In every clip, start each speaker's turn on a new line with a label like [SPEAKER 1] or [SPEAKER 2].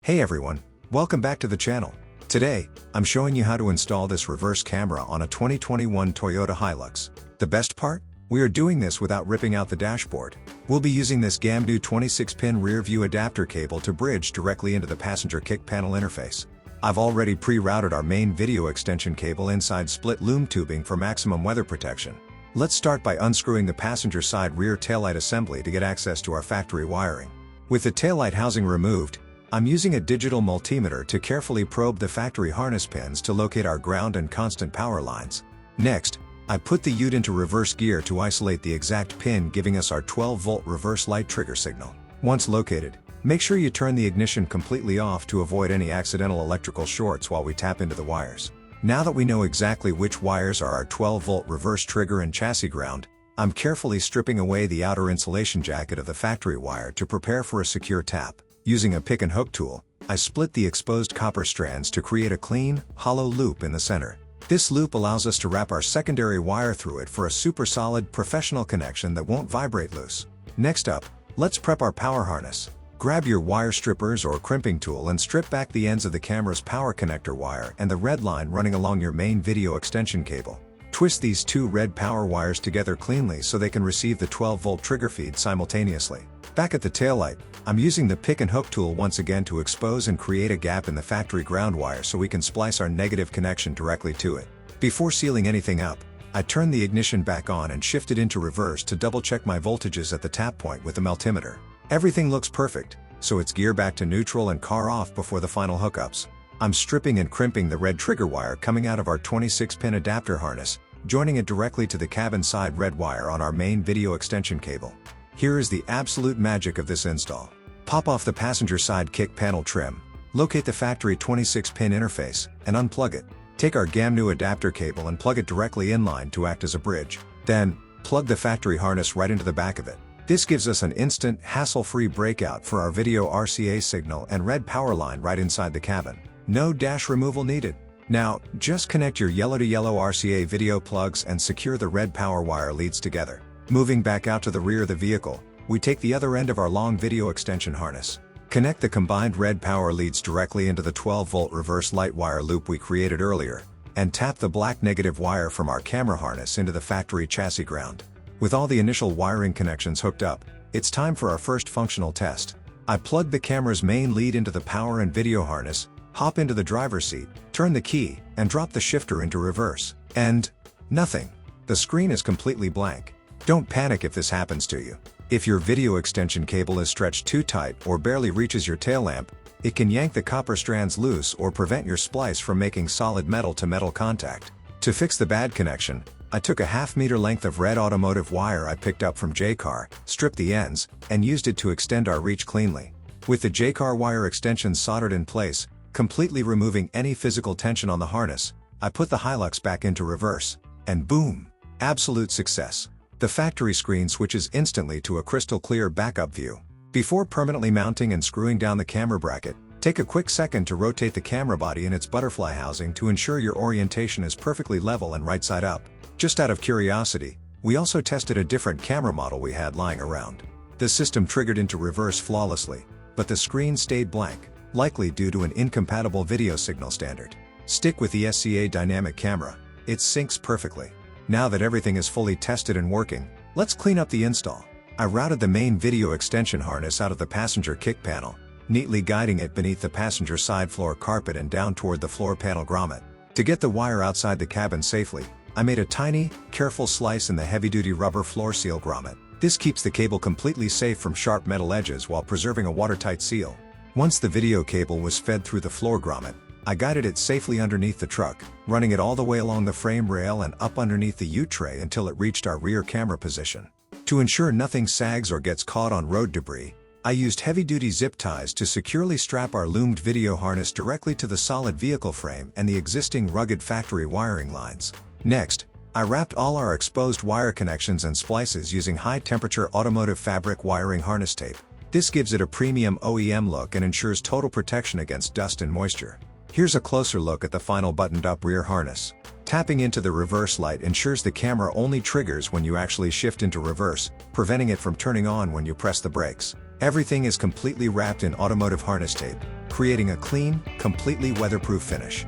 [SPEAKER 1] Hey everyone, welcome back to the channel. Today, I'm showing you how to install this reverse camera on a 2021 Toyota Hilux. The best part? We are doing this without ripping out the dashboard. We'll be using this GAMDU 26-pin rear view adapter cable to bridge directly into the passenger kick panel interface. I've already pre-routed our main video extension cable inside split loom tubing for maximum weather protection. Let's start by unscrewing the passenger side rear taillight assembly to get access to our factory wiring. With the taillight housing removed, I'm using a digital multimeter to carefully probe the factory harness pins to locate our ground and constant power lines. Next, I put the ute into reverse gear to isolate the exact pin giving us our 12-volt reverse light trigger signal. Once located, make sure you turn the ignition completely off to avoid any accidental electrical shorts while we tap into the wires. Now that we know exactly which wires are our 12-volt reverse trigger and chassis ground, I'm carefully stripping away the outer insulation jacket of the factory wire to prepare for a secure tap. Using a pick and hook tool, I split the exposed copper strands to create a clean, hollow loop in the center. This loop allows us to wrap our secondary wire through it for a super solid, professional connection that won't vibrate loose. Next up, let's prep our power harness. Grab your wire strippers or crimping tool and strip back the ends of the camera's power connector wire and the red line running along your main video extension cable. Twist these two red power wires together cleanly so they can receive the 12-volt trigger feed simultaneously. Back at the taillight, I'm using the pick and hook tool once again to expose and create a gap in the factory ground wire so we can splice our negative connection directly to it. Before sealing anything up, I turn the ignition back on and shift it into reverse to double check my voltages at the tap point with the multimeter. Everything looks perfect, so it's gear back to neutral and car off before the final hookups. I'm stripping and crimping the red trigger wire coming out of our 26-pin adapter harness, joining it directly to the cabin side red wire on our main video extension cable. Here is the absolute magic of this install. Pop off the passenger side kick panel trim, locate the factory 26-pin interface, and unplug it. Take our GAMDU adapter cable and plug it directly inline to act as a bridge. Then, plug the factory harness right into the back of it. This gives us an instant, hassle-free breakout for our video RCA signal and red power line right inside the cabin. No dash removal needed. Now, just connect your yellow-to-yellow RCA video plugs and secure the red power wire leads together. Moving back out to the rear of the vehicle, we take the other end of our long video extension harness. Connect the combined red power leads directly into the 12-volt reverse light wire loop we created earlier, and tap the black negative wire from our camera harness into the factory chassis ground. With all the initial wiring connections hooked up, it's time for our first functional test. I plug the camera's main lead into the power and video harness, hop into the driver's seat, turn the key, and drop the shifter into reverse. And nothing. The screen is completely blank. Don't panic if this happens to you. If your video extension cable is stretched too tight or barely reaches your tail lamp, it can yank the copper strands loose or prevent your splice from making solid metal-to-metal contact. To fix the bad connection, I took a half-meter length of red automotive wire I picked up from J-Car, stripped the ends, and used it to extend our reach cleanly. With the J-Car wire extensions soldered in place, completely removing any physical tension on the harness, I put the Hilux back into reverse, and boom! Absolute success. The factory screen switches instantly to a crystal clear backup view. Before permanently mounting and screwing down the camera bracket, take a quick second to rotate the camera body in its butterfly housing to ensure your orientation is perfectly level and right side up. Just out of curiosity, we also tested a different camera model we had lying around. The system triggered into reverse flawlessly, but the screen stayed blank, likely due to an incompatible video signal standard. Stick with the SCA dynamic camera, it syncs perfectly. Now that everything is fully tested and working, let's clean up the install. I routed the main video extension harness out of the passenger kick panel, neatly guiding it beneath the passenger side floor carpet and down toward the floor panel grommet. To get the wire outside the cabin safely, I made a tiny, careful slice in the heavy-duty rubber floor seal grommet. This keeps the cable completely safe from sharp metal edges while preserving a watertight seal. Once the video cable was fed through the floor grommet, I guided it safely underneath the truck, running it all the way along the frame rail and up underneath the ute tray until it reached our rear camera position. To ensure nothing sags or gets caught on road debris, I used heavy-duty zip ties to securely strap our loomed video harness directly to the solid vehicle frame and the existing rugged factory wiring lines. Next, I wrapped all our exposed wire connections and splices using high-temperature automotive fabric wiring harness tape. This gives it a premium OEM look and ensures total protection against dust and moisture. Here's a closer look at the final buttoned-up rear harness. Tapping into the reverse light ensures the camera only triggers when you actually shift into reverse, preventing it from turning on when you press the brakes. Everything is completely wrapped in automotive harness tape, creating a clean, completely weatherproof finish.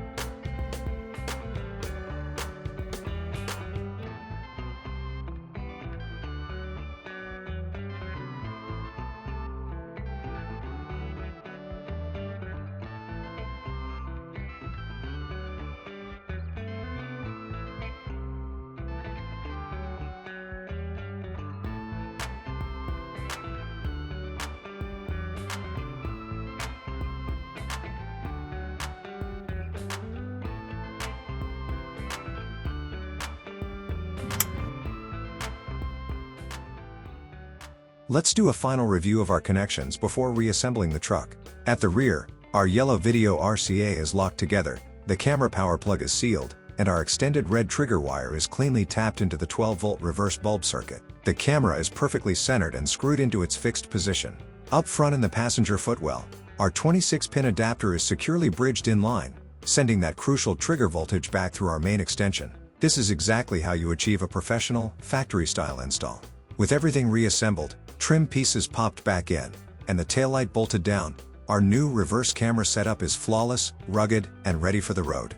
[SPEAKER 1] Let's do a final review of our connections before reassembling the truck. At the rear, our yellow video RCA is locked together, the camera power plug is sealed, and our extended red trigger wire is cleanly tapped into the 12-volt reverse bulb circuit. The camera is perfectly centered and screwed into its fixed position. Up front in the passenger footwell, our 26-pin adapter is securely bridged in line, sending that crucial trigger voltage back through our main extension. This is exactly how you achieve a professional, factory-style install. With everything reassembled, trim pieces popped back in, and the taillight bolted down, our new reverse camera setup is flawless, rugged, and ready for the road.